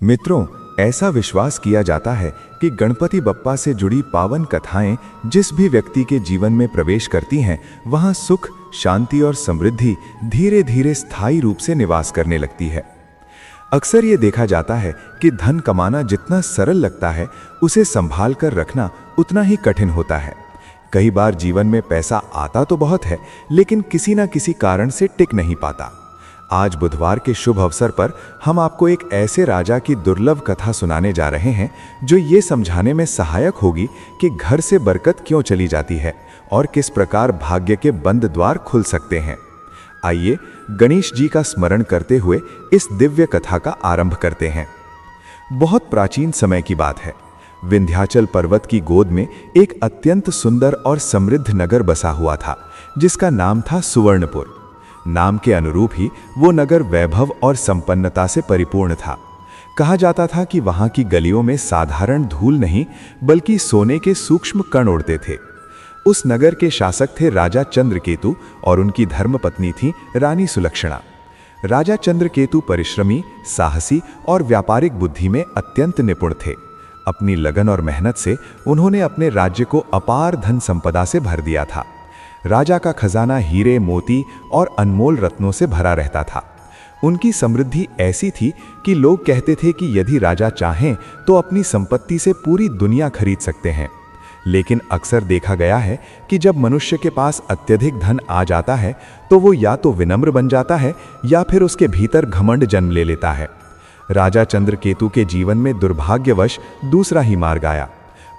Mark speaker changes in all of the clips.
Speaker 1: मित्रों, ऐसा विश्वास किया जाता है कि गणपति बप्पा से जुड़ी पावन कथाएं जिस भी व्यक्ति के जीवन में प्रवेश करती हैं, वहां सुख, शांति और समृद्धि धीरे धीरे स्थायी रूप से निवास करने लगती है। अक्सर ये देखा जाता है कि धन कमाना जितना सरल लगता है, उसे संभाल कर रखना उतना ही कठिन होता है। कई बार जीवन में पैसा आता तो बहुत है, लेकिन किसी न किसी कारण से टिक नहीं पाता। आज बुधवार के शुभ अवसर पर हम आपको एक ऐसे राजा की दुर्लभ कथा सुनाने जा रहे हैं जो ये समझाने में सहायक होगी कि घर से बरकत क्यों चली जाती है और किस प्रकार भाग्य के बंद द्वार खुल सकते हैं। आइए गणेश जी का स्मरण करते हुए इस दिव्य कथा का आरंभ करते हैं। बहुत प्राचीन समय की बात है। विंध्याचल पर्वत की गोद में एक अत्यंत सुंदर और समृद्ध नगर बसा हुआ था, जिसका नाम था सुवर्णपुर। नाम के अनुरूप ही वो नगर वैभव और संपन्नता से परिपूर्ण था। कहा जाता था कि वहां की गलियों में साधारण धूल नहीं, बल्कि सोने के सूक्ष्म कण उड़ते थे। उस नगर के शासक थे राजा चंद्रकेतु और उनकी धर्मपत्नी थी रानी सुलक्षणा। राजा चंद्रकेतु परिश्रमी, साहसी और व्यापारिक बुद्धि में अत्यंत निपुण थे। अपनी लगन और मेहनत से उन्होंने अपने राज्य को अपार धन संपदा से भर दिया था। राजा का खजाना हीरे, मोती और अनमोल रत्नों से भरा रहता था। उनकी समृद्धि ऐसी थी कि लोग कहते थे कि यदि राजा चाहें तो अपनी संपत्ति से पूरी दुनिया खरीद सकते हैं। लेकिन अक्सर देखा गया है कि जब मनुष्य के पास अत्यधिक धन आ जाता है तो वो या तो विनम्र बन जाता है या फिर उसके भीतर घमंड जन्म ले लेता है। राजा चंद्रकेतु के जीवन में दुर्भाग्यवश दूसरा ही मार्ग आया।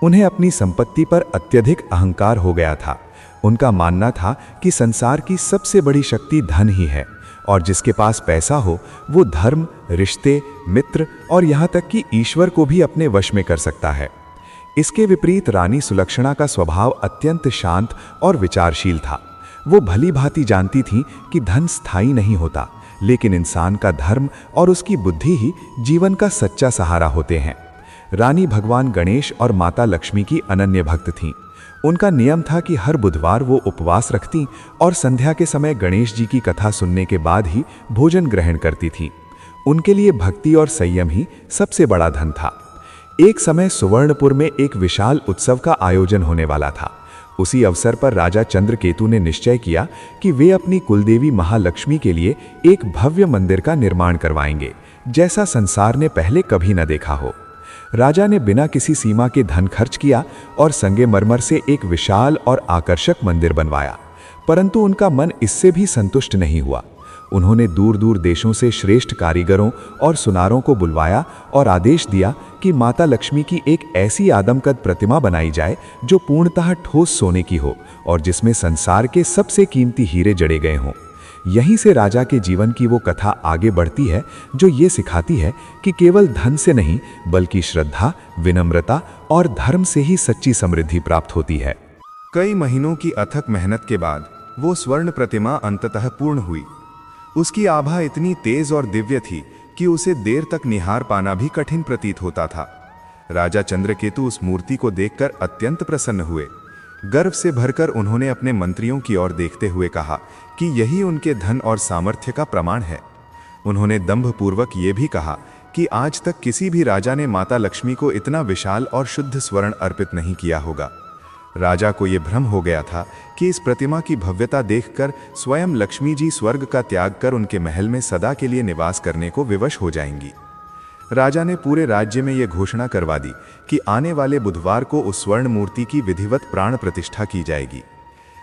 Speaker 1: उन्हें अपनी संपत्ति पर अत्यधिक अहंकार हो गया था। उनका मानना था कि संसार की सबसे बड़ी शक्ति धन ही है और जिसके पास पैसा हो वो धर्म, रिश्ते, मित्र और यहाँ तक कि ईश्वर को भी अपने वश में कर सकता है। इसके विपरीत रानी सुलक्षणा का स्वभाव अत्यंत शांत और विचारशील था। वो भली भांति जानती थीं कि धन स्थायी नहीं होता, लेकिन इंसान का धर्म और उसकी बुद्धि ही जीवन का सच्चा सहारा होते हैं। रानी भगवान गणेश और माता लक्ष्मी की अनन्य भक्त थीं। उनका नियम था कि हर बुधवार वो उपवास रखती और संध्या के समय गणेश जी की कथा सुनने के बाद ही भोजन ग्रहण करती थीं। उनके लिए भक्ति और संयम ही सबसे बड़ा धन था। एक समय सुवर्णपुर में एक विशाल उत्सव का आयोजन होने वाला था। उसी अवसर पर राजा चंद्रकेतु ने निश्चय किया कि वे अपनी कुलदेवी महालक्ष्मी के लिए एक भव्य मंदिर का निर्माण करवाएंगे, जैसा संसार ने पहले कभी न देखा हो। राजा ने बिना किसी सीमा के धन खर्च किया और संगमरमर से एक विशाल और आकर्षक मंदिर बनवाया। परंतु उनका मन इससे भी संतुष्ट नहीं हुआ। उन्होंने दूर दूर देशों से श्रेष्ठ कारीगरों और सुनारों को बुलवाया और आदेश दिया कि माता लक्ष्मी की एक ऐसी आदमकद प्रतिमा बनाई जाए जो पूर्णतः ठोस सोने की हो और जिसमें संसार के सबसे कीमती हीरे जड़े गए हों। यहीं से राजा के जीवन की वो कथा आगे बढ़ती है जो ये सिखाती है कि केवल धन से नहीं, बल्कि श्रद्धा, विनम्रता और धर्म से ही सच्ची समृद्धि प्राप्त होती है।
Speaker 2: कई महीनों की अथक मेहनत के बाद वो स्वर्ण प्रतिमा अंततः पूर्ण हुई। उसकी आभा इतनी तेज और दिव्य थी कि उसे देर तक निहार पाना भी कठिन प्रतीत होता था। राजा चंद्रकेतु उस मूर्ति को देखकर अत्यंत प्रसन्न हुए। गर्व से भरकर उन्होंने अपने मंत्रियों की ओर देखते हुए कहा कि यही उनके धन और सामर्थ्य का प्रमाण है। उन्होंने दंभपूर्वक ये भी कहा कि आज तक किसी भी राजा ने माता लक्ष्मी को इतना विशाल और शुद्ध स्वर्ण अर्पित नहीं किया होगा। राजा को यह भ्रम हो गया था कि इस प्रतिमा की भव्यता देखकर स्वयं लक्ष्मी जी स्वर्ग का त्याग कर उनके महल में सदा के लिए निवास करने को विवश हो जाएंगी। राजा ने पूरे राज्य में यह घोषणा करवा दी कि आने वाले बुधवार को उस स्वर्ण मूर्ति की विधिवत प्राण प्रतिष्ठा की जाएगी।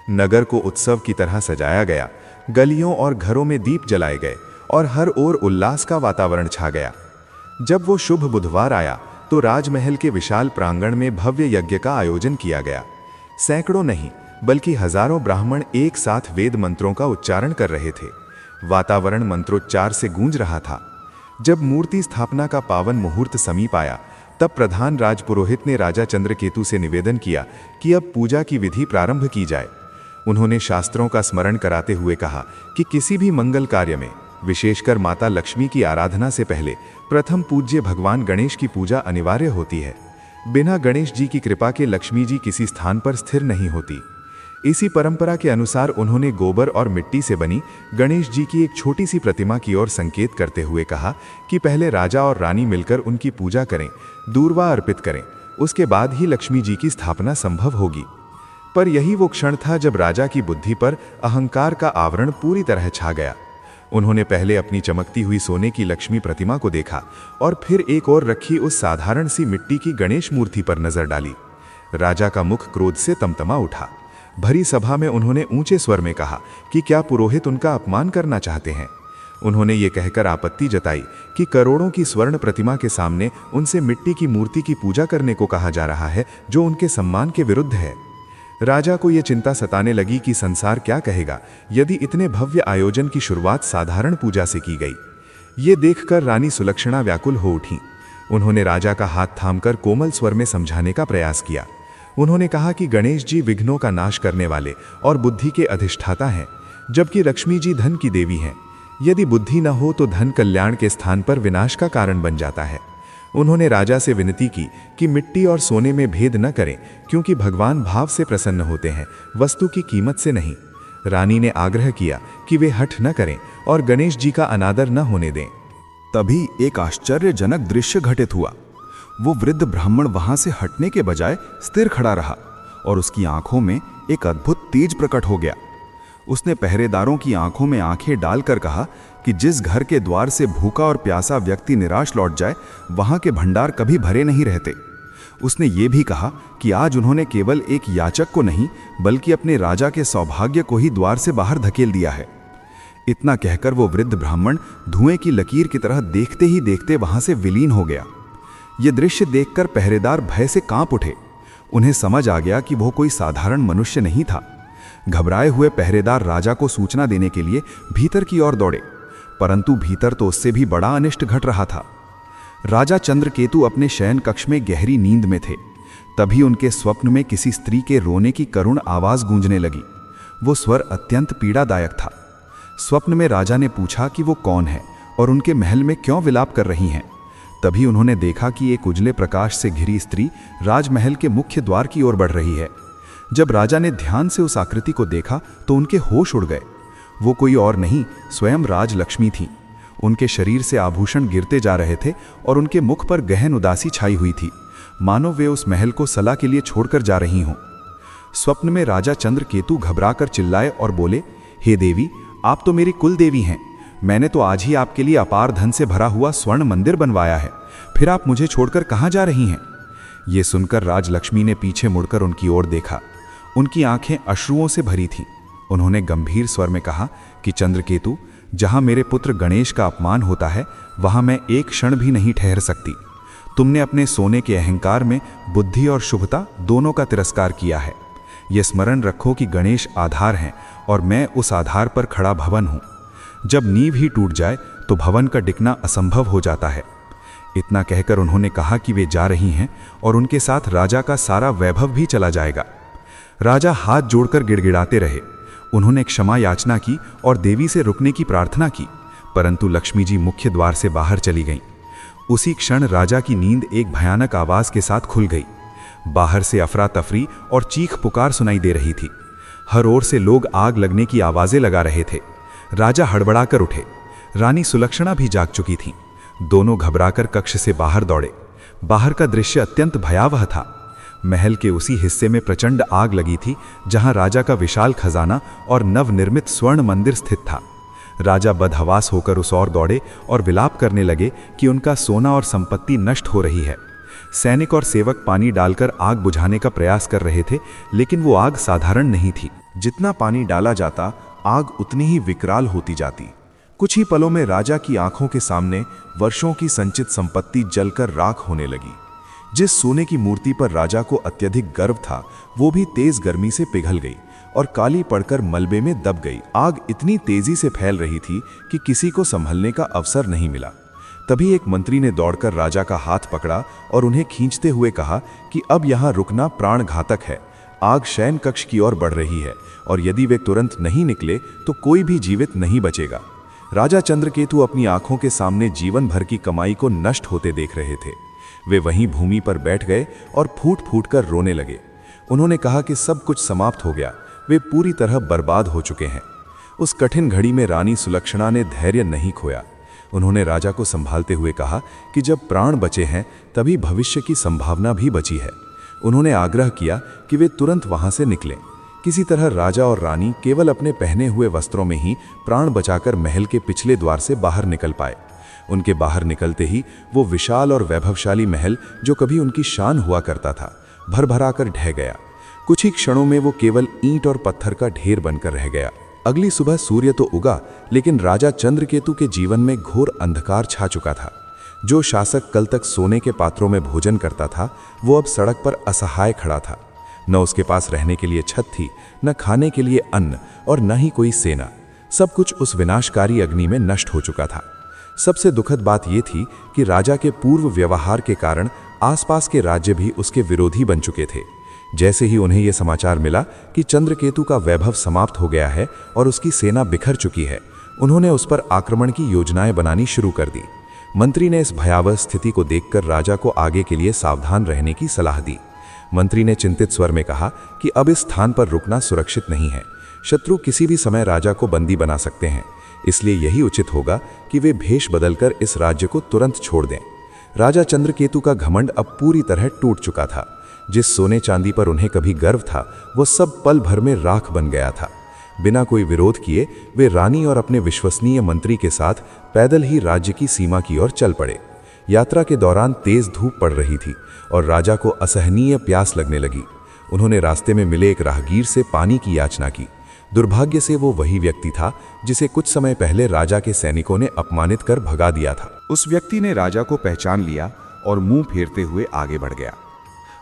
Speaker 2: नगर को उत्सव की तरह सजाया गया। गलियों और घरों में दीप जलाए गए और हर ओर उल्लास का वातावरण छा गया। जब वो शुभ बुधवार आया तो राजमहल के विशाल प्रांगण में भव्य यज्ञ का आयोजन किया गया। सैकड़ों नहीं, बल्कि हजारों ब्राह्मण एक साथ वेद मंत्रों का उच्चारण कर रहे थे। वातावरण मंत्रोच्चार से गूंज रहा था। जब मूर्ति स्थापना का पावन मुहूर्त समीप आया, तब प्रधान राजपुरोहित ने राजा चंद्रकेतु से निवेदन किया कि अब पूजा की विधि प्रारंभ की जाए। उन्होंने शास्त्रों का स्मरण कराते हुए कहा कि किसी भी मंगल कार्य में, विशेषकर माता लक्ष्मी की आराधना से पहले, प्रथम पूज्य भगवान गणेश की पूजा अनिवार्य होती है। बिना गणेश जी की कृपा के लक्ष्मी जी किसी स्थान पर स्थिर नहीं होती। इसी परंपरा के अनुसार उन्होंने गोबर और मिट्टी से बनी गणेश जी की एक छोटी सी प्रतिमा की ओर संकेत करते हुए कहा कि पहले राजा और रानी मिलकर उनकी पूजा करें, दूर्वा अर्पित करें, उसके बाद ही लक्ष्मी जी की स्थापना संभव होगी। पर यही वो क्षण था जब राजा की बुद्धि पर अहंकार का आवरण पूरी तरह छा गया। उन्होंने पहले अपनी चमकती हुई सोने की लक्ष्मी प्रतिमा को देखा और फिर एक और रखी उस साधारण सी मिट्टी की गणेश मूर्ति पर नजर डाली। राजा का मुख क्रोध से तमतमा उठा। भरी सभा में उन्होंने ऊंचे स्वर में कहा कि क्या पुरोहित उनका अपमान करना चाहते हैं। उन्होंने ये कहकर आपत्ति जताई कि करोड़ों की स्वर्ण प्रतिमा के सामने उनसे मिट्टी की मूर्ति की पूजा करने को कहा जा रहा है, जो उनके सम्मान के विरुद्ध है। राजा को यह चिंता सताने लगी कि संसार क्या कहेगा यदि इतने भव्य आयोजन की शुरुआत साधारण पूजा से की गई। ये देखकर रानी सुलक्षणा व्याकुल हो उठी। उन्होंने राजा का हाथ थामकर कोमल स्वर में समझाने का प्रयास किया। उन्होंने कहा कि गणेश जी विघ्नों का नाश करने वाले और बुद्धि के अधिष्ठाता हैं, जबकि लक्ष्मी जी धन की देवी हैं। यदि बुद्धि न हो तो धन कल्याण के स्थान पर विनाश का कारण बन जाता है। उन्होंने राजा से विनती की कि मिट्टी और सोने में भेद न करें, क्योंकि भगवान भाव से प्रसन्न होते हैं, वस्तु की कीमत से नहीं। रानी ने आग्रह किया कि वे हठ न करें और गणेश जी का अनादर न होने दें।
Speaker 1: तभी एक आश्चर्यजनक दृश्य घटित हुआ। वो वृद्ध ब्राह्मण वहां से हटने के बजाय स्थिर खड़ा रहा और उसकी आंखों में एक अद्भुत तेज प्रकट हो गया। उसने पहरेदारों की आंखों में आंखें डालकर कहा कि जिस घर के द्वार से भूखा और प्यासा व्यक्ति निराश लौट जाए, वहां के भंडार कभी भरे नहीं रहते। उसने ये भी कहा कि आज उन्होंने केवल एक याचक को नहीं, बल्कि अपने राजा के सौभाग्य को ही द्वार से बाहर धकेल दिया है। इतना कहकर वो वृद्ध ब्राह्मण धुएं की लकीर की तरह देखते ही देखते वहां से विलीन हो गया। ये दृश्य देखकर पहरेदार भय से कांप उठे। उन्हें समझ आ गया कि वो कोई साधारण मनुष्य नहीं था। घबराए हुए पहरेदार राजा को सूचना देने के लिए भीतर की ओर दौड़े, परंतु भीतर तो उससे भी बड़ा अनिष्ट घट रहा था। राजा चंद्रकेतु अपने शयन कक्ष में गहरी नींद में थे। तभी उनके स्वप्न में किसी स्त्री के रोने की करुण आवाज गूंजने लगी। वो स्वर अत्यंत पीड़ादायक था। स्वप्न में राजा ने पूछा कि वो कौन है और उनके महल में क्यों विलाप कर रही हैं। तभी उन्होंने देखा कि एक उजले प्रकाश से घिरी स्त्री राजमहल के मुख्य द्वार की ओर बढ़ रही है। जब राजा ने ध्यान से उस आकृति को देखा तो उनके होश उड़ गए। वो कोई और नहीं, स्वयं राजलक्ष्मी थी। उनके शरीर से आभूषण गिरते जा रहे थे और उनके मुख पर गहन उदासी छाई हुई थी, मानो वे उस महल को सलाह के लिए छोड़कर जा रही हों। स्वप्न में राजा चंद्रकेतु घबराकर चिल्लाए और बोले, हे देवी, आप तो मेरी कुल देवी हैं। मैंने तो आज ही आपके लिए अपार धन से भरा हुआ स्वर्ण मंदिर बनवाया है, फिर आप मुझे छोड़कर कहाँ जा रही हैं? ये सुनकर राजलक्ष्मी ने पीछे मुड़कर उनकी ओर देखा। उनकी आंखें अश्रुओं से भरी थीं। उन्होंने गंभीर स्वर में कहा कि चंद्रकेतु, जहां मेरे पुत्र गणेश का अपमान होता है, वहां मैं एक क्षण भी नहीं ठहर सकती। तुमने अपने सोने के अहंकार में बुद्धि और शुभता दोनों का तिरस्कार किया है। यह स्मरण रखो कि गणेश आधार हैं और मैं उस आधार पर खड़ा भवन हूं। जब नींव ही टूट जाए तो भवन का टिकना असंभव हो जाता है। इतना कहकर उन्होंने कहा कि वे जा रही हैं और उनके साथ राजा का सारा वैभव भी चला जाएगा। राजा हाथ जोड़कर गिड़गिड़ाते रहे। उन्होंने क्षमा याचना की और देवी से रुकने की प्रार्थना की, परंतु लक्ष्मी जी मुख्य द्वार से बाहर चली गईं। उसी क्षण राजा की नींद एक भयानक आवाज के साथ खुल गई। बाहर से अफरा तफरी और चीख पुकार सुनाई दे रही थी। हर ओर से लोग आग लगने की आवाजें लगा रहे थे। राजा हड़बड़ाकर उठे। रानी सुलक्षणा भी जाग चुकी थीं। दोनों घबराकर कक्ष से बाहर दौड़े। बाहर का दृश्य अत्यंत भयावह था। महल के उसी हिस्से में प्रचंड आग लगी थी जहां राजा का विशाल खजाना और नवनिर्मित स्वर्ण मंदिर स्थित था। राजा बदहवास होकर उस ओर दौड़े और विलाप करने लगे कि उनका सोना और संपत्ति नष्ट हो रही है। सैनिक और सेवक पानी डालकर आग बुझाने का प्रयास कर रहे थे, लेकिन वो आग साधारण नहीं थी।
Speaker 2: जितना पानी डाला जाता, आग उतनी ही विकराल होती जाती। कुछ ही पलों में राजा की आंखों के सामने वर्षों की संचित संपत्ति जलकर राख होने लगी। जिस सोने की मूर्ति पर राजा को अत्यधिक गर्व था, वो भी तेज गर्मी से पिघल गई और काली पड़कर मलबे में दब गई। आग इतनी तेजी से फैल रही थी कि किसी को संभलने का अवसर नहीं मिला। तभी एक मंत्री ने दौड़कर राजा का हाथ पकड़ा और उन्हें खींचते हुए कहा कि अब यहाँ रुकना प्राण घातक है। आग शयन कक्ष की ओर बढ़ रही है और यदि वे तुरंत नहीं निकले तो कोई भी जीवित नहीं बचेगा। राजा चंद्रकेतु अपनी आंखों के सामने जीवन भर की कमाई को नष्ट होते देख रहे थे। वे वहीं भूमि पर बैठ गए और फूट फूट कर रोने लगे। उन्होंने कहा कि सब कुछ समाप्त हो गया।
Speaker 1: वे पूरी तरह बर्बाद हो चुके हैं। उस कठिन घड़ी में रानी सुलक्षणा ने धैर्य नहीं खोया। उन्होंने राजा को संभालते हुए कहा कि जब प्राण बचे हैं तभी भविष्य की संभावना भी बची है। उन्होंने आग्रह किया कि वे तुरंत वहां से निकलें। किसी तरह राजा और रानी केवल अपने पहने हुए वस्त्रों में ही प्राण बचाकर महल के पिछले द्वार से बाहर निकल पाए। उनके बाहर निकलते ही वो विशाल और वैभवशाली महल, जो कभी उनकी शान हुआ करता था, भरभराकर ढह गया। कुछ ही क्षणों में वो केवल ईंट और पत्थर का ढेर बनकर रह गया। अगली सुबह सूर्य तो उगा, लेकिन राजा चंद्रकेतु के जीवन में घोर अंधकार छा चुका था। जो शासक कल तक सोने के पात्रों में भोजन करता था, वो अब सड़क पर असहाय खड़ा था। न उसके पास रहने के लिए छत थी, न खाने के लिए अन्न, और न ही कोई सेना। सब कुछ उस विनाशकारी अग्नि में नष्ट हो चुका था। सबसे दुखद बात यह थी कि राजा के पूर्व व्यवहार के कारण आसपास के राज्य भी उसके विरोधी बन चुके थे। जैसे ही उन्हें यह समाचार मिला कि चंद्रकेतु का वैभव समाप्त हो गया है और उसकी सेना बिखर चुकी है, उन्होंने उस पर आक्रमण की योजनाएं बनानी शुरू कर दी। मंत्री ने इस भयावह स्थिति को देखकर राजा को आगे के लिए सावधान रहने की सलाह दी। मंत्री ने चिंतित स्वर में कहा कि अब इस स्थान पर रुकना सुरक्षित नहीं है। शत्रु किसी भी समय राजा को बंदी बना सकते हैं, इसलिए यही उचित होगा कि वे भेष बदलकर इस राज्य को तुरंत छोड़ दें। राजा चंद्रकेतु का घमंड अब पूरी तरह टूट चुका था। जिस सोने चांदी पर उन्हें कभी गर्व था, वो सब पल भर में राख बन गया था। बिना कोई विरोध किए वे रानी और अपने विश्वसनीय मंत्री के साथ पैदल ही राज्य की सीमा की ओर चल पड़े। यात्रा के दौरान तेज धूप पड़ रही थी और राजा को असहनीय प्यास लगने लगी। उन्होंने रास्ते में मिले एक राहगीर से पानी की याचना की। दुर्भाग्य से वो वही व्यक्ति था जिसे कुछ समय पहले राजा के सैनिकों ने अपमानित कर भगा दिया था।
Speaker 2: उस व्यक्ति ने राजा को पहचान लिया और मुंह फेरते हुए आगे बढ़ गया।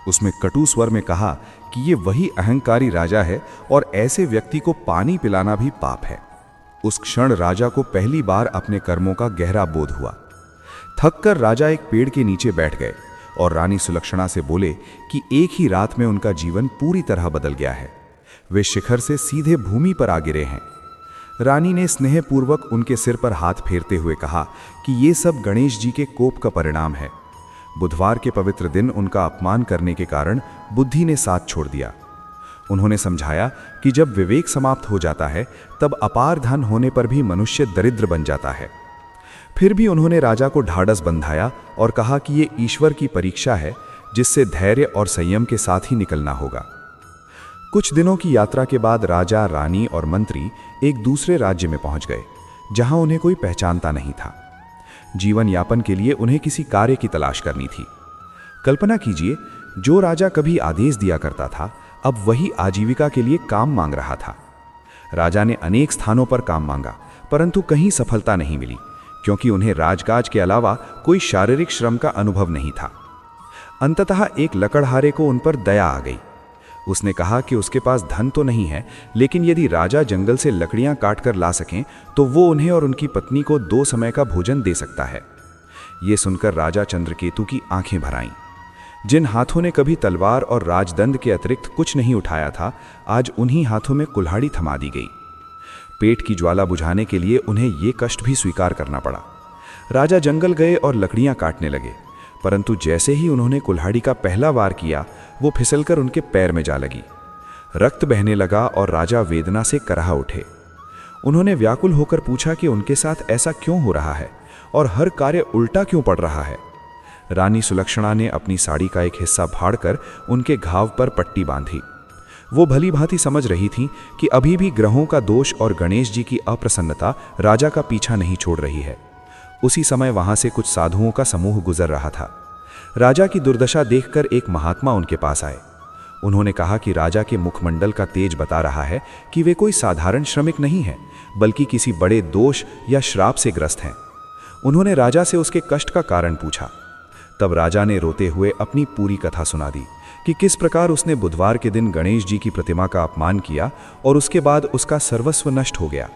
Speaker 2: उसने कटु स्वर में कहा कि ये वही अहंकारी राजा है और ऐसे व्यक्ति को पानी पिलाना भी पाप है। उस क्षण राजा को पहली बार अपने कर्मों का गहरा बोध हुआ। थककर राजा एक पेड़ के नीचे बैठ गए और रानी सुलक्षणा से बोले कि एक ही रात में उनका जीवन पूरी तरह बदल गया है। वे शिखर से सीधे भूमि पर आ गिरे हैं। रानी ने स्नेहपूर्वक उनके सिर पर हाथ फेरते हुए कहा कि ये सब गणेश जी के कोप का परिणाम है। बुधवार के पवित्र दिन उनका अपमान करने के कारण बुद्धि ने साथ छोड़ दिया। उन्होंने समझाया कि जब विवेक समाप्त हो जाता है तब अपार धन होने पर भी मनुष्य दरिद्र बन जाता है। फिर भी उन्होंने राजा को ढाढ़स बंधाया और कहा कि ये ईश्वर की परीक्षा है, जिससे धैर्य और संयम के साथ ही निकलना होगा। कुछ दिनों की यात्रा के बाद राजा, रानी और मंत्री एक दूसरे राज्य में पहुंच गए, जहां उन्हें कोई पहचानता नहीं था। जीवन यापन के लिए उन्हें किसी कार्य की तलाश करनी थी। कल्पना कीजिए, जो राजा कभी आदेश दिया करता था, अब वही आजीविका के लिए काम मांग रहा था। राजा ने अनेक स्थानों पर काम मांगा, परंतु कहीं सफलता नहीं मिली, क्योंकि उन्हें राजकाज के अलावा कोई शारीरिक श्रम का अनुभव नहीं था। अंततः एक लकड़हारे को उन पर दया आ गई। उसने कहा कि उसके पास धन तो नहीं है, लेकिन यदि राजा जंगल से लकड़ियां काट कर ला सकें तो वो उन्हें और उनकी पत्नी को 2 समय का भोजन दे सकता है। ये सुनकर राजा चंद्रकेतु की आंखें भर आईं। जिन हाथों ने कभी तलवार और राजदंड के अतिरिक्त कुछ नहीं उठाया था, आज उन्हीं हाथों में कुल्हाड़ी थमा दी गई। पेट की ज्वाला बुझाने के लिए उन्हें ये कष्ट भी स्वीकार करना पड़ा। राजा जंगल गए और लकड़ियां काटने लगे, परंतु जैसे ही उन्होंने कुल्हाड़ी का पहला वार किया, वो फिसलकर उनके पैर में जा लगी। रक्त बहने लगा और राजा वेदना से कराह उठे। उन्होंने व्याकुल होकर पूछा कि उनके साथ ऐसा क्यों हो रहा है और हर कार्य उल्टा क्यों पड़ रहा है। रानी सुलक्षणा ने अपनी साड़ी का एक हिस्सा फाड़कर उनके घाव पर पट्टी बांधी। वो भली भांति समझ रही थीं कि अभी भी ग्रहों का दोष और गणेश जी की अप्रसन्नता राजा का पीछा नहीं छोड़ रही है। उसी समय वहां से कुछ साधुओं का समूह गुजर रहा था। राजा की दुर्दशा देखकर एक महात्मा उनके पास आए। उन्होंने कहा कि राजा के मुखमंडल का तेज बता रहा है कि वे कोई साधारण श्रमिक नहीं हैं, बल्कि किसी बड़े दोष या श्राप से ग्रस्त हैं। उन्होंने राजा से उसके कष्ट का कारण पूछा। तब राजा ने रोते हुए अपनी पूरी कथा सुना दी कि किस प्रकार उसने बुधवार के दिन गणेश जी की प्रतिमा का अपमान किया और उसके बाद उसका सर्वस्व नष्ट हो गया।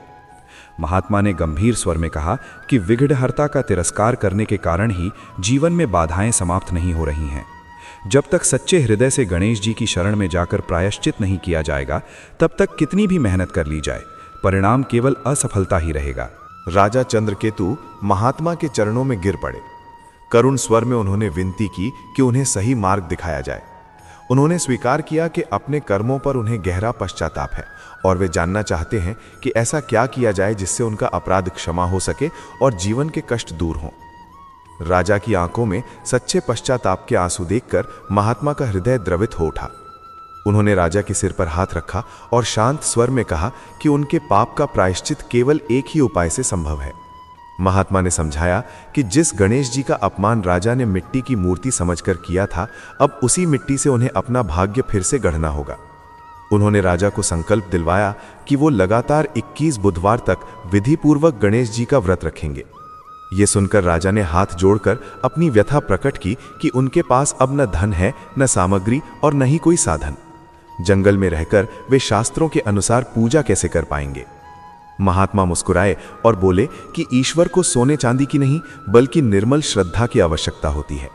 Speaker 2: महात्मा ने गंभीर स्वर में कहा कि विघ्नहर्ता का तिरस्कार करने के कारण ही जीवन में बाधाएं समाप्त नहीं हो रही हैं। जब तक सच्चे हृदय से गणेश जी की शरण में जाकर प्रायश्चित नहीं किया जाएगा, तब तक कितनी भी मेहनत कर ली जाए, परिणाम केवल असफलता ही रहेगा।
Speaker 1: राजा चंद्रकेतु महात्मा के चरणों में गिर पड़े। करुण स्वर में उन्होंने विनती की कि उन्हें सही मार्ग दिखाया जाए। उन्होंने स्वीकार किया कि अपने कर्मों पर उन्हें गहरा पश्चाताप है और वे जानना चाहते हैं कि ऐसा क्या किया जाए जिससे उनका अपराध क्षमा हो सके और जीवन के कष्ट दूर हों। राजा की आंखों में सच्चे पश्चाताप के आंसू देखकर महात्मा का हृदय द्रवित हो उठा। उन्होंने राजा के सिर पर हाथ रखा और शांत स्वर में कहा कि उनके पाप का प्रायश्चित केवल एक ही उपाय से संभव है। महात्मा ने समझाया कि जिस गणेश जी का अपमान राजा ने मिट्टी की मूर्ति समझकर किया था, अब उसी मिट्टी से उन्हें अपना भाग्य फिर से गढ़ना होगा। उन्होंने राजा को संकल्प दिलवाया कि वो लगातार 21 बुधवार तक विधिपूर्वक गणेश जी का व्रत रखेंगे। ये सुनकर राजा ने हाथ जोड़कर अपनी व्यथा प्रकट की कि उनके पास अब न धन है, न सामग्री और न ही कोई साधन। जंगल में रहकर वे शास्त्रों के अनुसार पूजा कैसे कर पाएंगे। महात्मा मुस्कुराए और बोले कि ईश्वर को सोने चांदी की नहीं बल्कि निर्मल श्रद्धा की आवश्यकता होती है।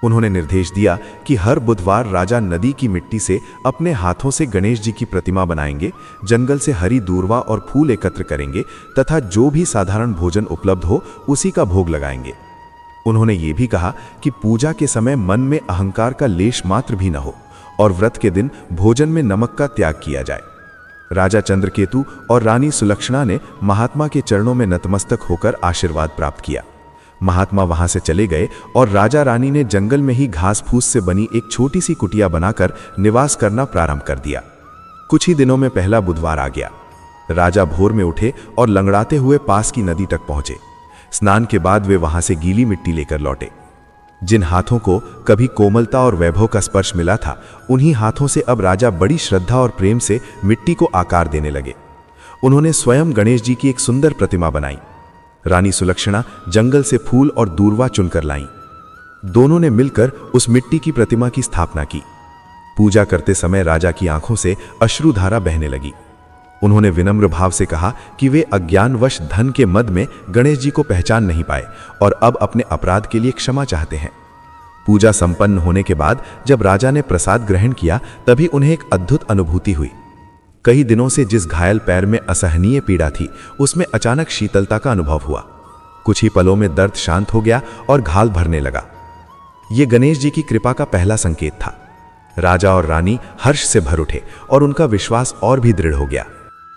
Speaker 1: उन्होंने निर्देश दिया कि हर बुधवार राजा नदी की मिट्टी से अपने हाथों से गणेश जी की प्रतिमा बनाएंगे, जंगल से हरी दूर्वा और फूल एकत्र करेंगे तथा जो भी साधारण भोजन उपलब्ध हो उसी का भोग लगाएंगे। उन्होंने ये भी कहा कि पूजा के समय मन में अहंकार का लेश मात्र भी न हो और व्रत के दिन भोजन में नमक का त्याग किया जाए। राजा चंद्रकेतु और रानी सुलक्षणा ने महात्मा के चरणों में नतमस्तक होकर आशीर्वाद प्राप्त किया। महात्मा वहां से चले गए और राजा रानी ने जंगल में ही घास फूस से बनी एक छोटी सी कुटिया बनाकर निवास करना प्रारंभ कर दिया। कुछ ही दिनों में पहला बुधवार आ गया। राजा भोर में उठे और लंगड़ाते हुए पास की नदी तक पहुंचे। स्नान के बाद वे वहां से गीली मिट्टी लेकर लौटे। जिन हाथों को कभी कोमलता और वैभव का स्पर्श मिला था, उन्हीं हाथों से अब राजा बड़ी श्रद्धा और प्रेम से मिट्टी को आकार देने लगे। उन्होंने स्वयं गणेश जी की एक सुंदर प्रतिमा बनाई। रानी सुलक्षणा जंगल से फूल और दूर्वा चुनकर लाईं। दोनों ने मिलकर उस मिट्टी की प्रतिमा की स्थापना की। पूजा करते समय राजा की आंखों से अश्रुधारा बहने लगी। उन्होंने विनम्र भाव से कहा कि वे अज्ञानवश धन के मद में गणेश जी को पहचान नहीं पाए और अब अपने अपराध के लिए क्षमा चाहते हैं। पूजा संपन्न होने के बाद जब राजा ने प्रसाद ग्रहण किया, तभी उन्हें एक अद्भुत अनुभूति हुई। कई दिनों से जिस घायल पैर में असहनीय पीड़ा थी, उसमें अचानक शीतलता का अनुभव हुआ। कुछ ही पलों में दर्द शांत हो गया और घाल भरने लगा। यह गणेश जी की कृपा का पहला संकेत था। राजा और रानी हर्ष से भर उठे और उनका विश्वास और भी दृढ़ हो गया।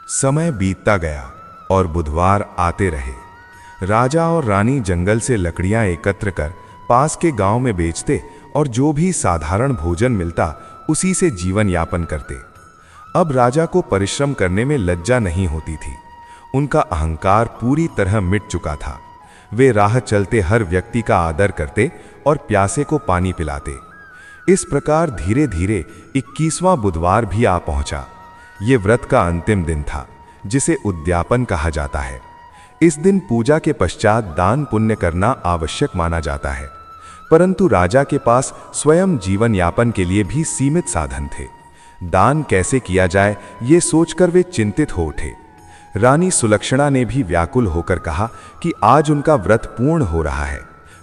Speaker 2: समय बीतता गया और बुधवार आते रहे। राजा और रानी जंगल से लकड़ियां एकत्र कर पास के गांव में बेचते और जो भी साधारण भोजन मिलता उसी से जीवन यापन करते। अब राजा को परिश्रम करने में लज्जा नहीं होती थी। उनका अहंकार पूरी तरह मिट चुका था। वे राह चलते हर व्यक्ति का आदर करते और प्यासे को पानी पिलाते। इस प्रकार धीरे धीरे 21वां बुधवार भी आ पहुंचा। ये व्रत का अंतिम दिन था, जिसे उद्यापन कहा जाता है। इस दिन पूजा के पश्चात दान पुण्य करना आवश्यक माना जाता है, परंतु राजा के पास स्वयं जीवन यापन के लिए भी सीमित साधन थे। दान कैसे किया जाए, ये सोचकर वे चिंतित हो उठे। रानी सुलक्षणा ने भी व्याकुल होकर कहा कि आज उनका व्रत पूर्ण हो रहा है,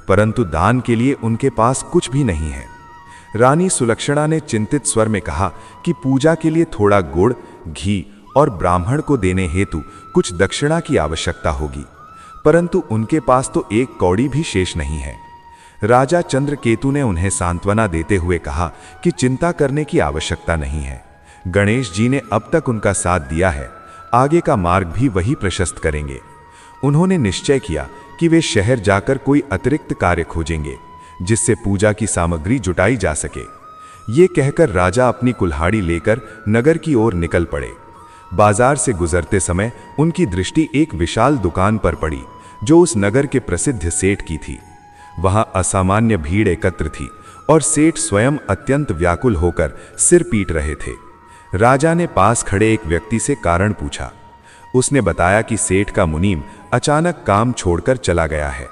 Speaker 2: परंतु दान के लिए उनके पास कुछ भी नहीं है। रानी सुलक्षणा ने चिंतित स्वर में कहा कि पूजा के लिए थोड़ा गुड़, घी और ब्राह्मण को देने हेतु कुछ दक्षिणा की आवश्यकता होगी, परंतु उनके पास तो एक कौड़ी भी शेष नहीं है। राजा चंद्रकेतु ने उन्हें सांत्वना देते हुए कहा कि चिंता करने की आवश्यकता नहीं है। गणेश जी ने अब तक उनका साथ दिया है, आगे का मार्ग भी वही प्रशस्त करेंगे। उन्होंने निश्चय किया कि वे शहर जाकर कोई अतिरिक्त कार्य खोजेंगे जिससे पूजा की सामग्री जुटाई जा सके। ये कहकर राजा अपनी कुल्हाड़ी लेकर नगर की ओर निकल पड़े। बाजार से गुजरते समय उनकी दृष्टि एक विशाल दुकान पर पड़ी जो उस नगर के प्रसिद्ध सेठ की थी। वहां असामान्य भीड़ एकत्र थी और सेठ स्वयं अत्यंत व्याकुल होकर सिर पीट रहे थे। राजा ने पास खड़े एक व्यक्ति से कारण पूछा। उसने बताया कि सेठ का मुनीम अचानक काम छोड़कर चला गया है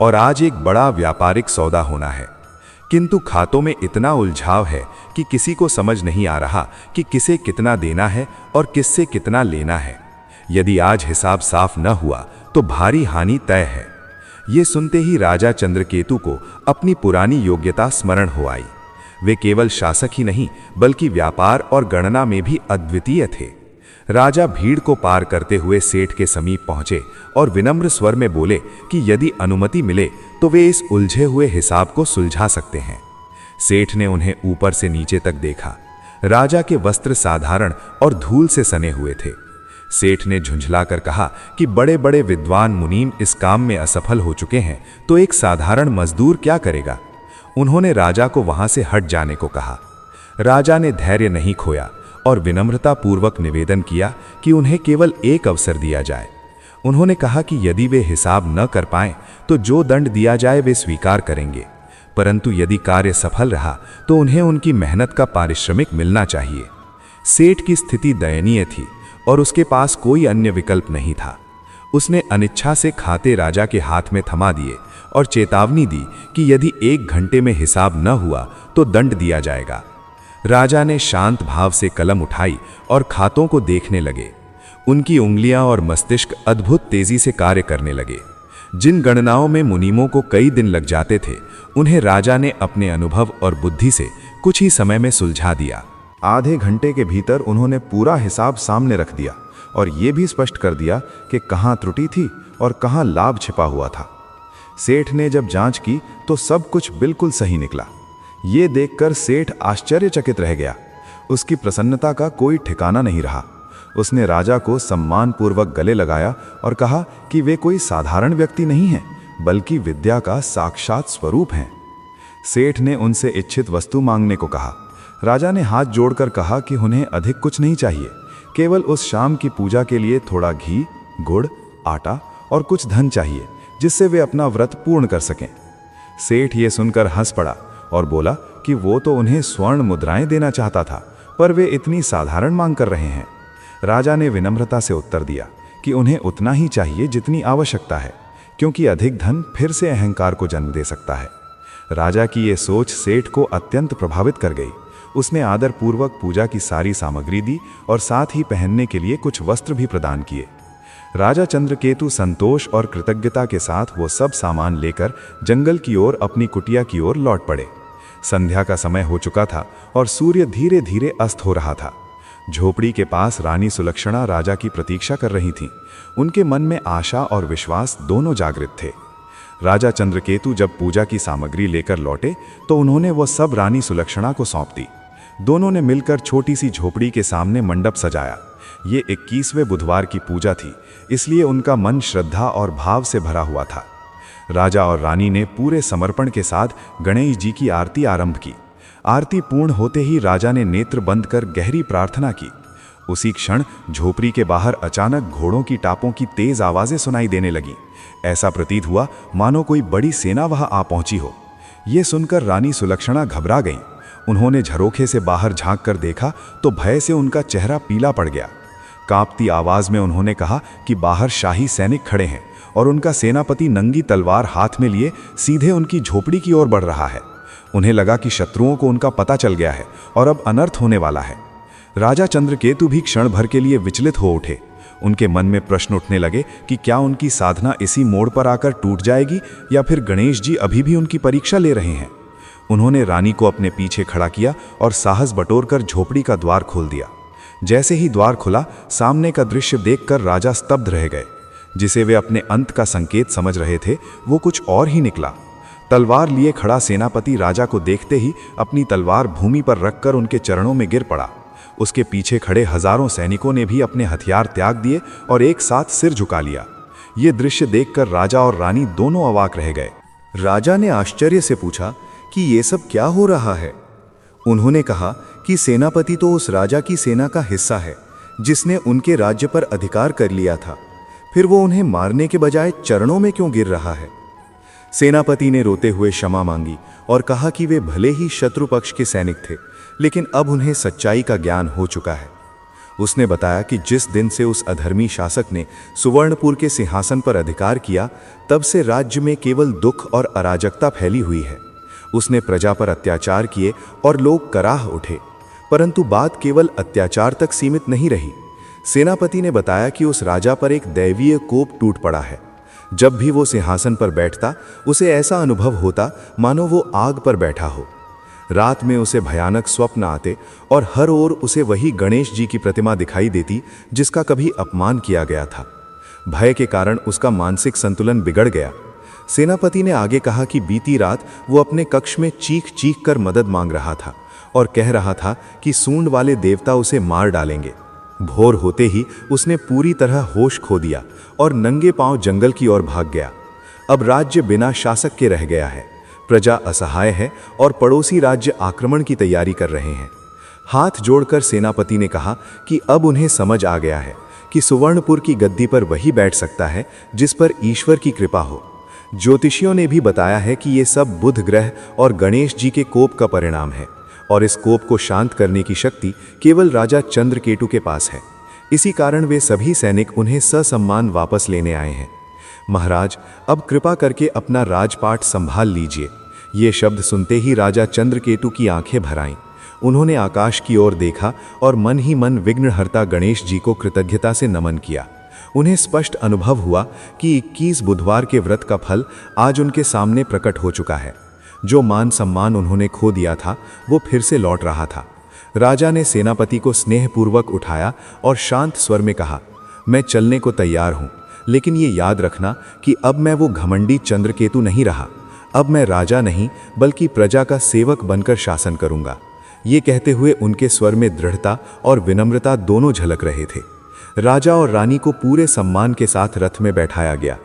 Speaker 2: और आज एक बड़ा व्यापारिक सौदा होना है, किंतु खातों में इतना उलझाव है कि किसी को समझ नहीं आ रहा कि किसे कितना देना है और किससे कितना लेना है। यदि आज हिसाब साफ न हुआ तो भारी हानि तय है। ये सुनते ही राजा चंद्रकेतु को अपनी पुरानी योग्यता स्मरण हो आई। वे केवल शासक ही नहीं बल्कि व्यापार और गणना में भी अद्वितीय थे। राजा भीड़ को पार करते हुए सेठ के समीप पहुंचे और विनम्र स्वर में बोले कि यदि अनुमति मिले तो वे इस उलझे हुए हिसाब को सुलझा सकते हैं। सेठ ने उन्हें ऊपर से नीचे तक देखा। राजा के वस्त्र साधारण और धूल से सने हुए थे। सेठ ने झुंझलाकर कहा कि बड़े बड़े विद्वान मुनीम इस काम में असफल हो चुके हैं, तो एक साधारण मजदूर क्या करेगा। उन्होंने राजा को वहां से हट जाने को कहा। राजा ने धैर्य नहीं खोया और विनम्रतापूर्वक निवेदन किया कि उन्हें केवल एक अवसर दिया जाए। उन्होंने कहा कि यदि वे हिसाब न कर पाएं तो जो दंड दिया जाए वे स्वीकार करेंगे, परंतु यदि कार्य सफल रहा तो उन्हें उनकी मेहनत का पारिश्रमिक मिलना चाहिए। सेठ की स्थिति दयनीय थी और उसके पास कोई अन्य विकल्प नहीं था। उसने अनिच्छा से खाते राजा के हाथ में थमा दिए और चेतावनी दी कि यदि 1 घंटे में हिसाब न हुआ तो दंड दिया जाएगा। राजा ने शांत भाव से कलम उठाई और खातों को देखने लगे। उनकी उंगलियां और मस्तिष्क अद्भुत तेजी से कार्य करने लगे। जिन गणनाओं में मुनीमों को कई दिन लग जाते थे, उन्हें राजा ने अपने अनुभव और बुद्धि से कुछ ही समय में सुलझा दिया।
Speaker 1: आधे घंटे के भीतर उन्होंने पूरा हिसाब सामने रख दिया और ये भी स्पष्ट कर दिया कि कहाँ त्रुटि थी और कहाँ लाभ छिपा हुआ था। सेठ ने जब जांच की तो सब कुछ बिल्कुल सही निकला। ये देखकर सेठ आश्चर्यचकित रह गया। उसकी प्रसन्नता का कोई ठिकाना नहीं रहा। उसने राजा को सम्मानपूर्वक गले लगाया और कहा कि वे कोई साधारण व्यक्ति नहीं हैं, बल्कि विद्या का साक्षात स्वरूप हैं। सेठ ने उनसे इच्छित वस्तु मांगने को कहा। राजा ने हाथ जोड़कर कहा कि उन्हें अधिक कुछ नहीं चाहिए, केवल उस शाम की पूजा के लिए थोड़ा घी, गुड़, आटा और कुछ धन चाहिए, जिससे वे अपना व्रत पूर्ण कर सकें। सेठ ये सुनकर हंस पड़ा और बोला कि वो तो उन्हें स्वर्ण मुद्राएं देना चाहता था, पर वे इतनी साधारण मांग कर रहे हैं। राजा ने विनम्रता से उत्तर दिया कि उन्हें उतना ही चाहिए जितनी आवश्यकता है, क्योंकि अधिक धन फिर से अहंकार को जन्म दे सकता है। राजा की ये सोच सेठ को अत्यंत प्रभावित कर गई। उसने आदरपूर्वक पूजा की सारी सामग्री दी और साथ ही पहनने के लिए कुछ वस्त्र भी प्रदान किए। राजा चंद्रकेतु संतोष और कृतज्ञता के साथ वो सब सामान लेकर जंगल की ओर अपनी कुटिया की ओर लौट पड़े। संध्या का समय हो चुका था और सूर्य धीरे धीरे अस्त हो रहा था। झोपड़ी के पास रानी सुलक्षणा राजा की प्रतीक्षा कर रही थीं। उनके मन में आशा और विश्वास दोनों जागृत थे। राजा चंद्रकेतु जब पूजा की सामग्री लेकर लौटे तो उन्होंने वह सब रानी सुलक्षणा को सौंप दी। दोनों ने मिलकर छोटी सी झोपड़ी के सामने मंडप सजाया। ये 21वें बुधवार की पूजा थी, इसलिए उनका मन श्रद्धा और भाव से भरा हुआ था। राजा और रानी ने पूरे समर्पण के साथ गणेश जी की आरती आरंभ की। आरती पूर्ण होते ही राजा ने नेत्र बंद कर गहरी प्रार्थना की। उसी क्षण झोपड़ी के बाहर अचानक घोड़ों की टापों की तेज आवाजें सुनाई देने लगीं। ऐसा प्रतीत हुआ मानो कोई बड़ी सेना वहां आ पहुंची हो। ये सुनकर रानी सुलक्षणा घबरा गईं। उन्होंने झरोखे से बाहर झांक कर देखा तो भय से उनका चेहरा पीला पड़ गया। कांपती आवाज में उन्होंने कहा कि बाहर शाही सैनिक खड़े हैं और उनका सेनापति नंगी तलवार हाथ में लिए सीधे उनकी झोपड़ी की ओर बढ़ रहा है। उन्हें लगा कि शत्रुओं को उनका पता चल गया है और अब अनर्थ होने वाला है। राजा चंद्रकेतु भी क्षण भर के लिए विचलित हो उठे। उनके मन में प्रश्न उठने लगे कि क्या उनकी साधना इसी मोड़ पर आकर टूट जाएगी या फिर गणेश जी अभी भी उनकी परीक्षा ले रहे हैं। उन्होंने रानी को अपने पीछे खड़ा किया और साहस बटोरकर झोपड़ी का द्वार खोल दिया। जैसे ही द्वार खुला, सामने का दृश्य देखकर राजा स्तब्ध रह गए। जिसे वे अपने अंत का संकेत समझ रहे थे, वो कुछ और ही निकला। तलवार लिए खड़ा सेनापति राजा को देखते ही अपनी तलवार भूमि पर रखकर उनके चरणों में गिर पड़ा। उसके पीछे खड़े हजारों सैनिकों ने भी अपने हथियार त्याग दिए और एक साथ सिर झुका लिया। ये दृश्य देखकर राजा और रानी दोनों अवाक रह गए।
Speaker 3: राजा ने आश्चर्य से पूछा कि ये सब क्या हो रहा है। उन्होंने कहा कि सेनापति तो उस राजा की सेना का हिस्सा है जिसने उनके राज्य पर अधिकार कर लिया था, फिर वो उन्हें मारने के बजाय चरणों में क्यों गिर रहा है। सेनापति ने रोते हुए क्षमा मांगी और कहा कि वे भले ही शत्रु पक्ष के सैनिक थे, लेकिन अब उन्हें सच्चाई का ज्ञान हो चुका है। उसने बताया कि जिस दिन से उस अधर्मी शासक ने सुवर्णपुर के सिंहासन पर अधिकार किया, तब से राज्य में केवल दुख और अराजकता फैली हुई है। उसने प्रजा पर अत्याचार किए और लोग कराह उठे, परंतु बात केवल अत्याचार तक सीमित नहीं रही। सेनापति ने बताया कि उस राजा पर एक दैवीय कोप टूट पड़ा है। जब भी वो सिंहासन पर बैठता, उसे ऐसा अनुभव होता मानो वो आग पर बैठा हो। रात में उसे भयानक स्वप्न आते और हर ओर उसे वही गणेश जी की प्रतिमा दिखाई देती जिसका कभी अपमान किया गया था। भय के कारण उसका मानसिक संतुलन बिगड़ गया। सेनापति ने आगे कहा कि बीती रात वो अपने कक्ष में चीख चीख कर मदद मांग रहा था और कह रहा था कि सूंड वाले देवता उसे मार डालेंगे। भोर होते ही उसने पूरी तरह होश खो दिया और नंगे पांव जंगल की ओर भाग गया। अब राज्य बिना शासक के रह गया है, प्रजा असहाय है और पड़ोसी राज्य आक्रमण की तैयारी कर रहे हैं। हाथ जोड़कर सेनापति ने कहा कि अब उन्हें समझ आ गया है कि सुवर्णपुर की गद्दी पर वही बैठ सकता है जिस पर ईश्वर की कृपा हो। ज्योतिषियों ने भी बताया है कि ये सब बुध ग्रह और गणेश जी के कोप का परिणाम है और इस कोप को शांत करने की शक्ति केवल राजा चंद्रकेतु के पास है। इसी कारण वे सभी सैनिक उन्हें ससम्मान वापस लेने आए हैं। महाराज, अब कृपा करके अपना राजपाट संभाल लीजिए। ये शब्द सुनते ही राजा चंद्रकेतु की आंखें भर आईं। उन्होंने आकाश की ओर देखा और मन ही मन विघ्नहर्ता गणेश जी को कृतज्ञता से नमन किया। उन्हें स्पष्ट अनुभव हुआ कि 21 बुधवार के व्रत का फल आज उनके सामने प्रकट हो चुका है। जो मान सम्मान उन्होंने खो दिया था वो फिर से लौट रहा था। राजा ने सेनापति को स्नेहपूर्वक उठाया और शांत स्वर में कहा, मैं चलने को तैयार हूं, लेकिन ये याद रखना कि अब मैं वो घमंडी चंद्रकेतु नहीं रहा। अब मैं राजा नहीं बल्कि प्रजा का सेवक बनकर शासन करूंगा। ये कहते हुए उनके स्वर में दृढ़ता और विनम्रता दोनों झलक रहे थे। राजा और रानी को पूरे सम्मान के साथ रथ में बैठाया गया।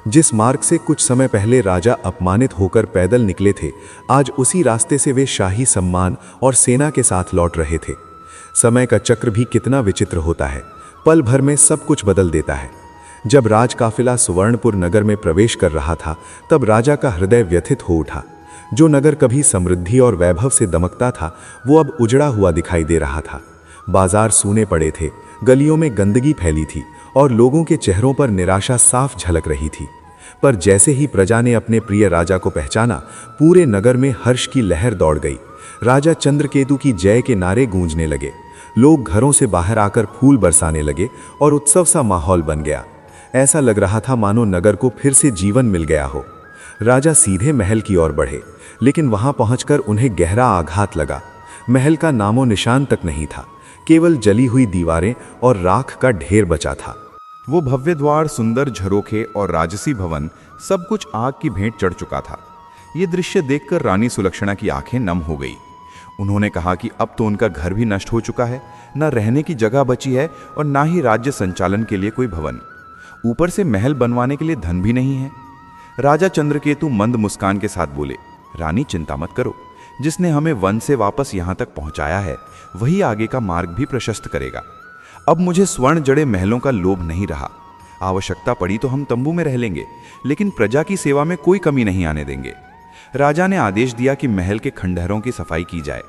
Speaker 3: जिस मार्ग से कुछ समय पहले राजा अपमानित होकर पैदल निकले थे, आज उसी रास्ते से वे शाही सम्मान और सेना के साथ लौट रहे थे। समय का चक्र भी कितना विचित्र होता है, पल भर में सब कुछ बदल देता है। जब राजकाफिला सुवर्णपुर नगर में प्रवेश कर रहा था, तब राजा का हृदय व्यथित हो उठा। जो नगर कभी समृद्धि और वैभव से दमकता था, वो अब उजड़ा हुआ दिखाई दे रहा था। बाजार सूने पड़े थे, गलियों में गंदगी फैली थी और लोगों के चेहरों पर निराशा साफ झलक रही थी। पर जैसे ही प्रजा ने अपने प्रिय राजा को पहचाना, पूरे नगर में हर्ष की लहर दौड़ गई। राजा चंद्रकेतु की जय के नारे गूंजने लगे। लोग घरों से बाहर आकर फूल बरसाने लगे और उत्सव सा माहौल बन गया। ऐसा लग रहा था मानो नगर को फिर से जीवन मिल गया हो। राजा सीधे महल की ओर बढ़े, लेकिन वहां पहुंचकर उन्हें गहरा आघात लगा। महल का नामो निशान तक नहीं था, केवल जली हुई दीवारें और राख का ढेर बचा था।
Speaker 2: वो भव्य द्वार, सुंदर झरोखे और राजसी भवन सब कुछ आग की भेंट चढ़ चुका था। ये दृश्य देखकर रानी सुलक्षणा की आंखें नम हो गई। उन्होंने कहा कि अब तो उनका घर भी नष्ट हो चुका है, न रहने की जगह बची है और ना ही राज्य संचालन के लिए कोई भवन। ऊपर से महल बनवाने के लिए धन भी नहीं है। राजा चंद्रकेतु मंद मुस्कान के साथ बोले, रानी चिंता मत करो, जिसने हमें वन से वापस यहाँ तक पहुँचाया है वही आगे का मार्ग भी प्रशस्त करेगा। अब मुझे स्वर्ण जड़े महलों का लोभ नहीं रहा। आवश्यकता पड़ी तो हम तंबू में रह लेंगे, लेकिन प्रजा की सेवा में कोई कमी नहीं आने देंगे। राजा ने आदेश दिया कि महल के खंडहरों की सफाई की जाए।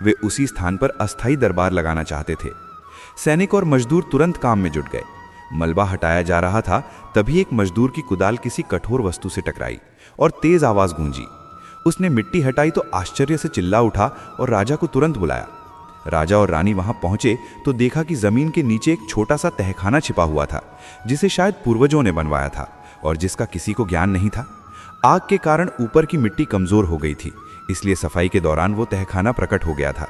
Speaker 2: वे उसी स्थान पर अस्थायी दरबार लगाना चाहते थे। सैनिक और मजदूर तुरंत काम में जुट गए। मलबा हटाया जा रहा था, तभी एक मजदूर की कुदाल किसी कठोर वस्तु से टकराई और तेज आवाज गूंजी। उसने मिट्टी हटाई तो आश्चर्य से चिल्ला उठा और राजा को तुरंत बुलाया। राजा और रानी वहां पहुंचे तो देखा कि जमीन के नीचे एक छोटा सा तहखाना छिपा हुआ था, जिसे शायद पूर्वजों ने बनवाया था और जिसका किसी को ज्ञान नहीं था। आग के कारण ऊपर की मिट्टी कमजोर हो गई थी, इसलिए सफाई के दौरान वो तहखाना प्रकट हो गया था।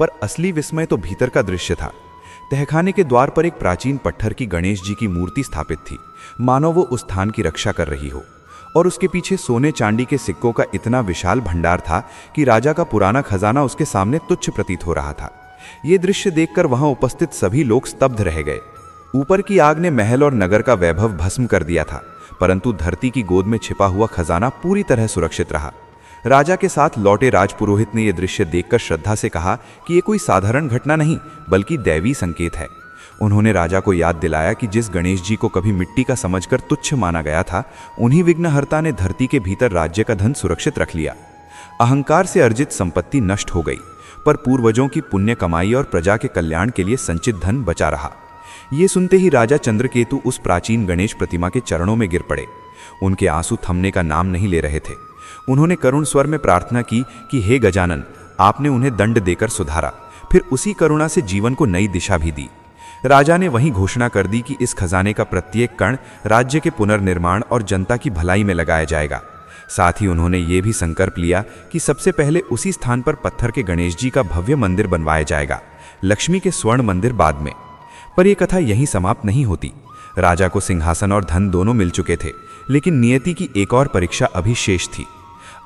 Speaker 2: पर असली विस्मय तो भीतर का दृश्य था। तहखाने के द्वार पर एक प्राचीन पत्थर की गणेश जी की मूर्ति स्थापित थी, मानो वो उस स्थान की रक्षा कर रही हो। और उसके पीछे सोने चांदी के सिक्कों का इतना विशाल भंडार था कि राजा का पुराना खजाना उसके सामने तुच्छ प्रतीत हो रहा था। ये दृश्य देखकर वहां उपस्थित सभी लोग स्तब्ध रह गए। ऊपर की आग ने महल और नगर का वैभव भस्म कर दिया था, परंतु धरती की गोद में छिपा हुआ खजाना पूरी तरह सुरक्षित रहा। राजा के साथ लौटे राजपुरोहित ने यह दृश्य देखकर श्रद्धा से कहा कि यह कोई साधारण घटना नहीं बल्कि दैवी संकेत है। उन्होंने राजा को याद दिलाया कि जिस गणेश जी को कभी मिट्टी का समझकर तुच्छ माना गया था, उन्हीं विघ्नहर्ता ने धरती के भीतर राज्य का धन सुरक्षित रख लिया। अहंकार से अर्जित संपत्ति नष्ट हो गई, पर पूर्वजों की पुण्य कमाई और प्रजा के कल्याण के लिए संचित धन बचा रहा। ये सुनते ही राजा चंद्रकेतु उस प्राचीन गणेश प्रतिमा के चरणों में गिर पड़े। उनके आंसू थमने का नाम नहीं ले रहे थे। उन्होंने करुण स्वर में प्रार्थना की कि हे गजानन, आपने उन्हें दंड देकर सुधारा, फिर उसी करुणा से जीवन को नई दिशा भी दी। राजा ने वहीं घोषणा कर दी कि इस खजाने का प्रत्येक कण राज्य के पुनर्निर्माण और जनता की भलाई में लगाया जाएगा। साथ ही उन्होंने ये भी संकल्प लिया कि सबसे पहले उसी स्थान पर पत्थर के गणेश जी का भव्य मंदिर बनवाया जाएगा, लक्ष्मी के स्वर्ण मंदिर बाद में। पर यह कथा यहीं समाप्त नहीं होती। राजा को सिंहासन और धन दोनों मिल चुके थे,
Speaker 4: लेकिन नियति की एक और परीक्षा अभी शेष थी।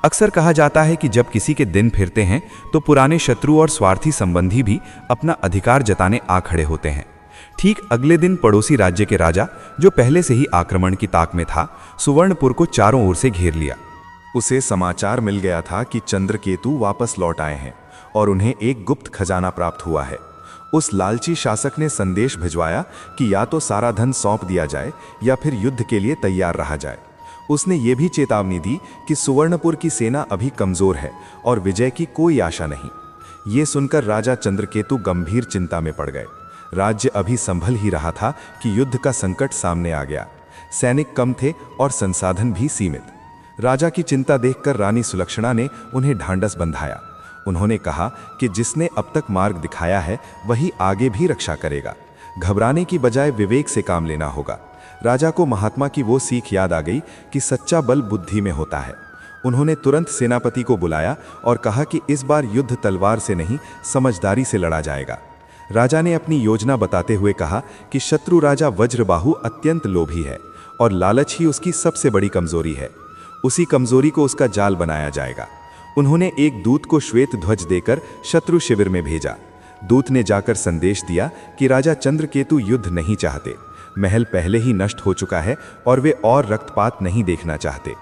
Speaker 4: अक्सर कहा जाता है कि जब किसी के दिन फिरते हैं तो पुराने शत्रु और स्वार्थी संबंधी भी अपना अधिकार जताने आ खड़े होते हैं। ठीक अगले दिन पड़ोसी राज्य के राजा, जो पहले से ही आक्रमण की ताक में था, सुवर्णपुर को चारों ओर से घेर लिया।
Speaker 2: उसे समाचार मिल गया था कि चंद्रकेतु वापस लौट आए हैं और उन्हें एक गुप्त खजाना प्राप्त हुआ है। उस लालची शासक ने संदेश भिजवाया कि या तो सारा धन सौंप दिया जाए या फिर युद्ध के लिए तैयार रहा जाए। उसने ये भी चेतावनी दी कि सुवर्णपुर की सेना अभी कमजोर है और विजय की कोई आशा नहीं। ये सुनकर राजा चंद्रकेतु गंभीर चिंता में पड़ गए। राज्य अभी संभल ही रहा था कि युद्ध का संकट सामने आ गया। सैनिक कम थे और संसाधन भी सीमित। राजा की चिंता देखकर रानी सुलक्षणा ने उन्हें ढांढस बंधाया। उन्होंने कहा कि जिसने अब तक मार्ग दिखाया है वही आगे भी रक्षा करेगा। घबराने की बजाय विवेक से काम लेना होगा। राजा को महात्मा की वो सीख याद आ गई कि सच्चा बल बुद्धि में होता है। उन्होंने तुरंत सेनापति को बुलाया और कहा कि इस बार युद्ध तलवार से नहीं, समझदारी से लड़ा जाएगा। राजा ने अपनी योजना बताते हुए कहा कि शत्रु राजा वज्रबाहु अत्यंत लोभी है और लालच ही उसकी सबसे बड़ी कमजोरी है। उसी कमजोरी को उसका जाल बनाया जाएगा। उन्होंने एक दूत को श्वेत ध्वज देकर शत्रु शिविर में भेजा। दूत ने जाकर संदेश दिया कि राजा चंद्रकेतु युद्ध नहीं चाहते, महल पहले ही नष्ट हो चुका है और वे और रक्तपात नहीं देखना चाहते।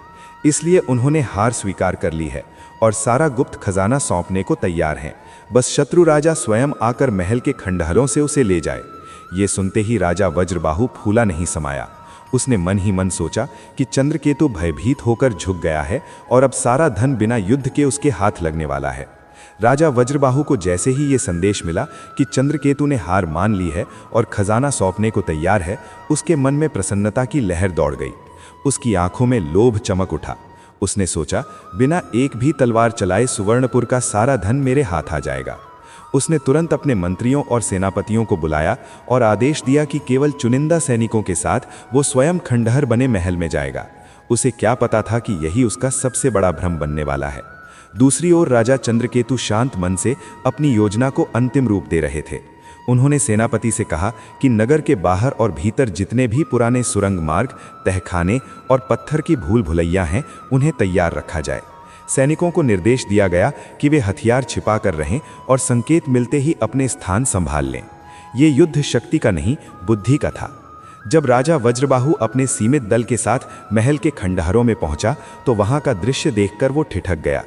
Speaker 2: इसलिए उन्होंने हार स्वीकार कर ली है और सारा गुप्त खजाना सौंपने को तैयार हैं। बस शत्रु राजा स्वयं आकर महल के खंडहरों से उसे ले जाए। ये सुनते ही राजा वज्रबाहु फूला नहीं समाया। उसने मन ही मन सोचा कि चंद्रकेतु भयभीत होकर झुक गया है और अब सारा धन बिना युद्ध के उसके हाथ लगने वाला है। राजा वज्रबाहु को जैसे ही ये संदेश मिला कि चंद्रकेतु ने हार मान ली है और खजाना सौंपने को तैयार है, उसके मन में प्रसन्नता की लहर दौड़ गई। उसकी आंखों में लोभ चमक उठा। उसने सोचा, बिना एक भी तलवार चलाए सुवर्णपुर का सारा धन मेरे हाथ आ जाएगा। उसने तुरंत अपने मंत्रियों और सेनापतियों को बुलाया और आदेश दिया कि केवल चुनिंदा सैनिकों के साथ वो स्वयं खंडहर बने महल में जाएगा। उसे क्या पता था कि यही उसका सबसे बड़ा भ्रम बनने वाला है। दूसरी ओर राजा चंद्रकेतु शांत मन से अपनी योजना को अंतिम रूप दे रहे थे। उन्होंने सेनापति से कहा कि नगर के बाहर और भीतर जितने भी पुराने सुरंग मार्ग, तहखाने और पत्थर की भूल भुलैया हैं, उन्हें तैयार रखा जाए। सैनिकों को निर्देश दिया गया कि वे हथियार छिपा कर रहें और संकेत मिलते ही अपने स्थान संभाल लें। ये युद्ध शक्ति का नहीं, बुद्धि का था। जब राजा वज्रबाहु अपने सीमित दल के साथ महल के खंडहरों में पहुंचा तो वहां का दृश्य देखकर वो ठिठक गया।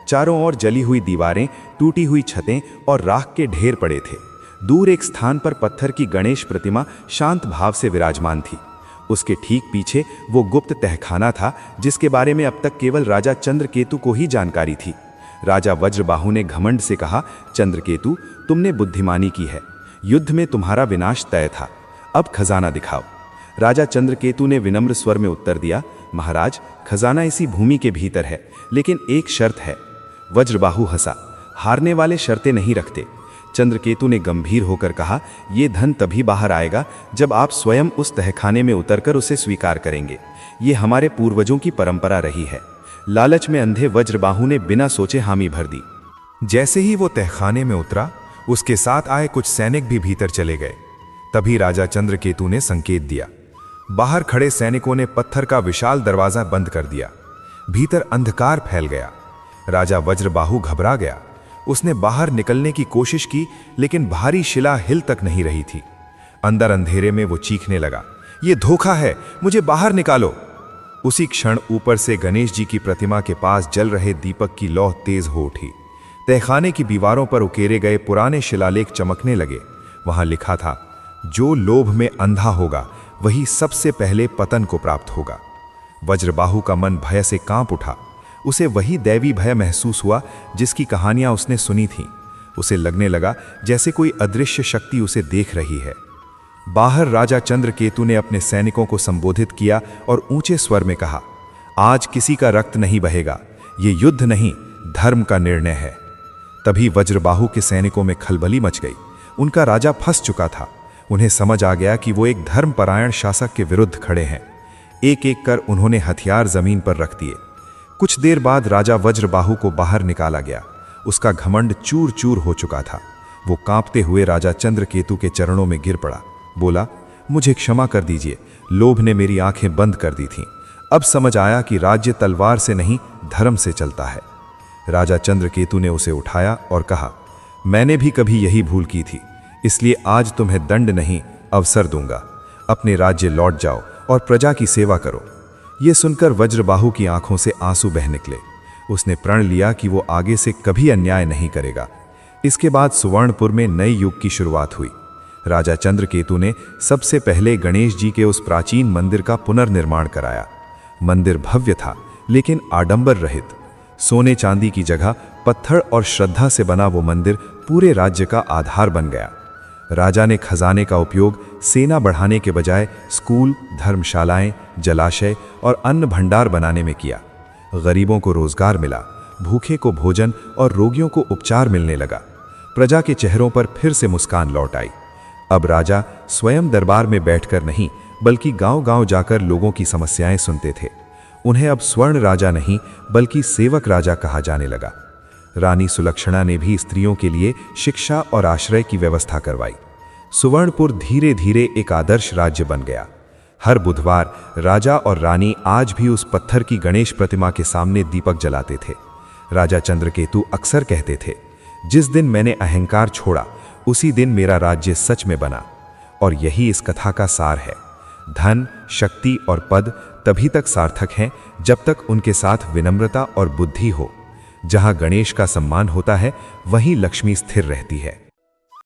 Speaker 2: चारों ओर जली हुई दीवारें, टूटी हुई छतें और राख के ढेर पड़े थे। दूर एक स्थान पर पत्थर की गणेश प्रतिमा शांत भाव से विराजमान थी। उसके ठीक पीछे वो गुप्त तहखाना था जिसके बारे में अब तक केवल राजा चंद्रकेतु को ही जानकारी थी। राजा वज्रबाहु ने घमंड से कहा, चंद्रकेतु, तुमने बुद्धिमानी की है। युद्ध में तुम्हारा विनाश तय था। अब खजाना दिखाओ। राजा चंद्रकेतु ने विनम्र स्वर में उत्तर दिया, महाराज, खजाना इसी भूमि के भीतर है, लेकिन एक शर्त है। वज्रबाहु हंसा, हारने वाले शर्तें नहीं रखते। चंद्रकेतु ने गंभीर होकर कहा, यह धन तभी बाहर आएगा जब आप स्वयं उस तहखाने में उतरकर उसे स्वीकार करेंगे। ये हमारे पूर्वजों की परंपरा रही है। लालच में अंधे वज्रबाहु ने बिना सोचे हामी भर दी। जैसे ही वो तहखाने में उतरा, उसके साथ आए कुछ सैनिक भी भीतर चले गए। तभी राजा चंद्रकेतु ने संकेत दिया। बाहर खड़े सैनिकों ने पत्थर का विशाल दरवाजा बंद कर दिया। भीतर अंधकार फैल गया। राजा वज्रबाहु घबरा गया। उसने बाहर निकलने की कोशिश की, लेकिन भारी शिला हिल तक नहीं रही थी। अंदर अंधेरे में वो चीखने लगा, ये धोखा है, मुझे बाहर निकालो। उसी क्षण ऊपर से गणेश जी की प्रतिमा के पास जल रहे दीपक की लौ तेज हो उठी। तहखाने की दीवारों पर उकेरे गए पुराने शिलालेख चमकने लगे। वहां लिखा था, जो लोभ में अंधा होगा वही सबसे पहले पतन को प्राप्त होगा। वज्रबाहु का मन भय से कांप उठा। उसे वही दैवी भय महसूस हुआ जिसकी कहानियां उसने सुनी थीं। उसे लगने लगा जैसे कोई अदृश्य शक्ति उसे देख रही है। बाहर राजा चंद्रकेतु ने अपने सैनिकों को संबोधित किया और ऊंचे स्वर में कहा, आज किसी का रक्त नहीं बहेगा। ये युद्ध नहीं, धर्म का निर्णय है। तभी वज्रबाहु के सैनिकों में खलबली मच गई। उनका राजा फंस चुका था। उन्हें समझ आ गया कि वो एक धर्मपरायण शासक के विरुद्ध खड़े हैं। एक एक कर उन्होंने हथियार जमीन पर रख दिए। कुछ देर बाद राजा वज्रबाहु को बाहर निकाला गया। उसका घमंड चूर चूर हो चुका था। वो कांपते हुए राजा चंद्रकेतु के चरणों में गिर पड़ा। बोला, मुझे क्षमा कर दीजिए, लोभ ने मेरी आंखें बंद कर दी थीं।
Speaker 4: अब समझ आया कि राज्य तलवार से नहीं धर्म से चलता है। राजा चंद्रकेतु ने उसे उठाया और कहा, मैंने भी कभी यही भूल की थी, इसलिए आज तुम्हें दंड नहीं अवसर दूंगा। अपने राज्य लौट जाओ और प्रजा की सेवा करो। ये सुनकर वज्रबाहु की आंखों से आंसू बह निकले। उसने प्रण लिया कि वो आगे से कभी अन्याय नहीं करेगा। इसके बाद सुवर्णपुर में नए युग की शुरुआत हुई। राजा चंद्रकेतु ने सबसे पहले गणेश जी के उस प्राचीन मंदिर का पुनर्निर्माण कराया। मंदिर भव्य था लेकिन आडंबर रहित। सोने चांदी की जगह पत्थर और श्रद्धा से बना वो मंदिर पूरे राज्य का आधार बन गया। राजा ने खजाने का उपयोग सेना बढ़ाने के बजाय स्कूल, धर्मशालाएं, जलाशय और अन्न भंडार बनाने में किया। गरीबों को रोजगार मिला, भूखे को भोजन और रोगियों को उपचार मिलने लगा। प्रजा के चेहरों पर फिर से मुस्कान लौट आई। अब राजा स्वयं दरबार में बैठकर नहीं बल्कि गांव-गांव जाकर लोगों की समस्याएं सुनते थे। उन्हें अब स्वर्ण राजा नहीं बल्कि सेवक राजा कहा जाने लगा। रानी सुलक्षणा ने भी स्त्रियों के लिए शिक्षा और आश्रय की व्यवस्था करवाई। सुवर्णपुर धीरे धीरे एक आदर्श राज्य बन गया। हर बुधवार राजा और रानी आज भी उस पत्थर की गणेश प्रतिमा के सामने दीपक जलाते थे। राजा चंद्रकेतु अक्सर कहते थे, जिस दिन मैंने अहंकार छोड़ा उसी दिन मेरा राज्य सच में बना। और यही इस कथा का सार है। धन, शक्ति और पद तभी तक सार्थक हैं जब तक उनके साथ विनम्रता और बुद्धि हो। जहां गणेश का सम्मान होता है वहीं लक्ष्मी स्थिर रहती है।